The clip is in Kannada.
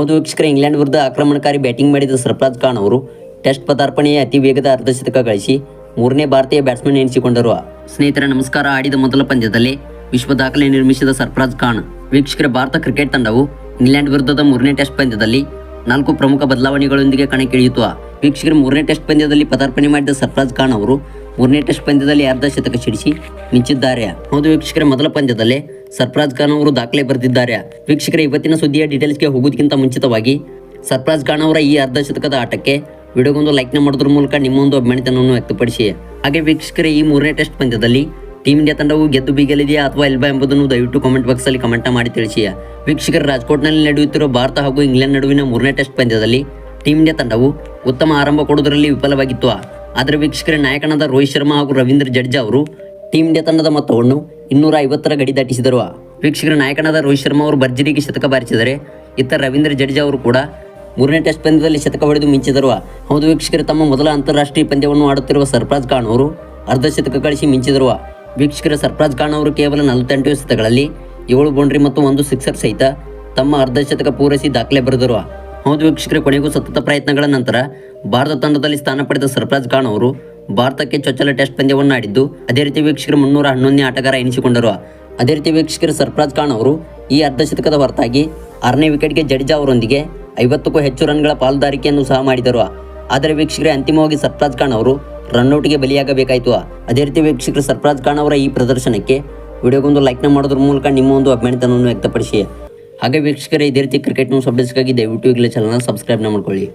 ಹೌದು ವೀಕ್ಷಕರೇ, ಇಂಗ್ಲೆಂಡ್ ವಿರುದ್ಧ ಆಕ್ರಮಣಕಾರಿ ಬ್ಯಾಟಿಂಗ್ ಮಾಡಿದ ಸರ್ಫರಾಜ್ ಖಾನ್ ಅವರು ಟೆಸ್ಟ್ ಪದಾರ್ಪಣೆಯ ಅತಿ ವೇಗದ ಅರ್ಧಶತಕ ಗಳಿಸಿ ಮೂರನೇ ಭಾರತೀಯ ಬ್ಯಾಟ್ಸ್ಮನ್ ಎನಿಸಿಕೊಂಡರು. ಸ್ನೇಹಿತರೆ ನಮಸ್ಕಾರ. ಆಡಿದ ಮೊದಲ ಪಂದ್ಯದಲ್ಲಿ ವಿಶ್ವ ದಾಖಲೆ ನಿರ್ಮಿಸಿದ ಸರ್ಫರಾಜ್ ಖಾನ್. ವೀಕ್ಷಕರೇ, ಭಾರತ ಕ್ರಿಕೆಟ್ ತಂಡವು ಇಂಗ್ಲೆಂಡ್ ವಿರುದ್ಧದ ಮೂರನೇ ಟೆಸ್ಟ್ ಪಂದ್ಯದಲ್ಲಿ 4 ಪ್ರಮುಖ ಬದಲಾವಣೆಗಳೊಂದಿಗೆ ಕಣಕ್ಕಿಳಿಯಿತು. ವೀಕ್ಷಕರೇ, ಮೂರನೇ ಟೆಸ್ಟ್ ಪಂದ್ಯದಲ್ಲಿ ಪದಾರ್ಪಣೆ ಮಾಡಿದ ಸರ್ಫರಾಜ್ ಖಾನ್ ಅವರು ಮೂರನೇ ಟೆಸ್ಟ್ ಪಂದ್ಯದಲ್ಲಿ ಅರ್ಧಶತಕ ಸಿಡಿಸಿ ಮಿಂಚಿದ್ದಾರೆ. ಹೌದು ವೀಕ್ಷಕರೇ, ಮೊದಲ ಪಂದ್ಯದಲ್ಲೇ ಸರ್ಫರಾಜ್ ಖಾನ್ ಅವರು ದಾಖಲೆ ಬರೆದಿದ್ದಾರೆ. ವೀಕ್ಷಕರೇ, ಇವತ್ತಿನ ಸುದ್ದಿಯ ಡೀಟೇಲ್ಸ್ಗೆ ಹೋಗೋದಕ್ಕಿಂತ ಮುಂಚಿತವಾಗಿ ಸರ್ಫರಾಜ್ ಖಾನ್ ಅವರ ಈ ಅರ್ಧಶತಕದ ಆಟಕ್ಕೆ ವಿಡಿಯೋಗೊಂದು ಲೈಕ್ನ ಮಾಡೋದ್ರ ಮೂಲಕ ನಿಮ್ಮೊಂದು ಅಭಿಮಾನಿತನವನ್ನು ವ್ಯಕ್ತಪಡಿಸಿ. ಹಾಗೆ ವೀಕ್ಷಕರೇ, ಈ ಮೂರನೇ ಟೆಸ್ಟ್ ಪಂದ್ಯದಲ್ಲಿ ಟೀಮ್ ಇಂಡಿಯಾ ತಂಡವು ಗೆದ್ದು ಬೀಗಲಿದೆಯಾ ಅಥವಾ ಇಲ್ವಾ ಎಂಬುದನ್ನು ದಯವಿಟ್ಟು ಕಾಮೆಂಟ್ ಬಾಕ್ಸ್ ಅಲ್ಲಿ ಕಮೆಂಟ್ ಮಾಡಿ ತಿಳಿಸಿ. ವೀಕ್ಷಕರ, ರಾಜ್ಕೋಟ್ನಲ್ಲಿ ನಡೆಯುತ್ತಿರುವ ಭಾರತ ಹಾಗೂ ಇಂಗ್ಲೆಂಡ್ ನಡುವಿನ ಮೂರನೇ ಟೆಸ್ಟ್ ಪಂದ್ಯದಲ್ಲಿ ಟೀಮ್ ಇಂಡಿಯಾ ತಂಡವು ಉತ್ತಮ ಆರಂಭ ಕೊಡುವುದರಲ್ಲಿ ವಿಫಲವಾಗಿತ್ತು. ಆದರೆ ವೀಕ್ಷಕರ, ನಾಯಕನಾದ ರೋಹಿತ್ ಶರ್ಮಾ ಹಾಗೂ ರವೀಂದ್ರ ಜಡೇಜಾ ಅವರು ಟೀಮ್ ಇಂಡಿಯಾ ತಂಡದ ಮೊತ್ತವನ್ನು 250ರ ಗಡಿ ದಾಟಿಸಿದರು. ವೀಕ್ಷಕರ, ನಾಯಕನಾದ ರೋಹಿತ್ ಶರ್ಮಾ ಅವರು ಭರ್ಜರಿಗೆ ಶತಕ ಬಾರಿಸಿದರೆ ಇತ್ತ ರವೀಂದ್ರ ಜಡೇಜಾ ಅವರು ಕೂಡ ಮೂರನೇ ಟೆಸ್ಟ್ ಪಂದ್ಯದಲ್ಲಿ ಶತಕ ಹೊಡೆದು ಮಿಂಚಿದರು. ಹೌದು ವೀಕ್ಷಕರು, ತಮ್ಮ ಮೊದಲ ಅಂತಾರಾಷ್ಟ್ರೀಯ ಪಂದ್ಯವನ್ನು ಆಡುತ್ತಿರುವ ಸರ್ಫರಾಜ್ ಖಾನ್ ಅವರು ಅರ್ಧಶತಕ ಗಳಿಸಿ ಮಿಂಚಿದರು. ವೀಕ್ಷಕರ, ಸರ್ಫರಾಜ್ ಖಾನ್ ಅವರು ಕೇವಲ 48 ಎಸೆತಗಳಲ್ಲಿ 7 ಬೌಂಡ್ರಿ ಮತ್ತು 1 ಸಿಕ್ಸರ್ ಸಹಿತ ತಮ್ಮ ಅರ್ಧಶತಕ ಪೂರೈಸಿ ದಾಖಲೆ ಬರೆದರು. ಹೌದು ವೀಕ್ಷಕರೇ, ಕೊನೆಗೂ ಸತತ ಪ್ರಯತ್ನಗಳ ನಂತರ ಭಾರತ ತಂಡದಲ್ಲಿ ಸ್ಥಾನ ಪಡೆದ ಸರ್ಫರಾಜ್ ಖಾನ್ ಅವರು ಭಾರತಕ್ಕೆ ಚೊಚ್ಚಲ ಟೆಸ್ಟ್ ಪಂದ್ಯವನ್ನು ಆಡಿದ್ದು ಅದೇ ರೀತಿ ವೀಕ್ಷಕರು 311ನೇ ಆಟಗಾರ ಎನಿಸಿಕೊಂಡರು. ಅದೇ ರೀತಿ ವೀಕ್ಷಕರು, ಸರ್ಫರಾಜ್ ಖಾನ್ ಅವರು ಈ ಅರ್ಧಶತಕದ ಹೊರತಾಗಿ 6ನೇ ವಿಕೆಟ್ಗೆ ಜಡೇಜಾ ಅವರೊಂದಿಗೆ 50ಕ್ಕೂ ಹೆಚ್ಚು ರನ್ಗಳ ಪಾಲುದಾರಿಕೆಯನ್ನು ಸಹ ಮಾಡಿದರು. ಆದರೆ ವೀಕ್ಷಕರೇ, ಅಂತಿಮವಾಗಿ ಸರ್ಫರಾಜ್ ಖಾನ್ ಅವರು ರನ್ಔಟ್ಗೆ ಬಲಿಯಾಗಬೇಕಾಯಿತು. ಅದೇ ರೀತಿ ವೀಕ್ಷಕರು, ಸರ್ಫರಾಜ್ ಖಾನ್ ಅವರ ಈ ಪ್ರದರ್ಶನಕ್ಕೆ ವಿಡಿಯೋಗೊಂದು ಲೈಕ್ನ ಮಾಡೋದ್ರ ಮೂಲಕ ನಿಮ್ಮ ಒಂದು ಅಭಿಮಾನಿತನವನ್ನು ವ್ಯಕ್ತಪಡಿಸಿ. ಹಾಗೆ ವೀಕ್ಷಕರೇ, ಇದೇ ರೀತಿ ಕ್ರಿಕೆಟ್ ನ್ಯೂಸ್ ಅಪ್ಡೇಟ್ಸ್ಗಾಗಿ ದಯವಿಟ್ಟು ಈಗಲೇ ಚಾನಲ್ನ ಸಬ್ಸ್ಕ್ರೈಬ್ನ ಮಾಡ್ಕೊಳ್ಳಿ.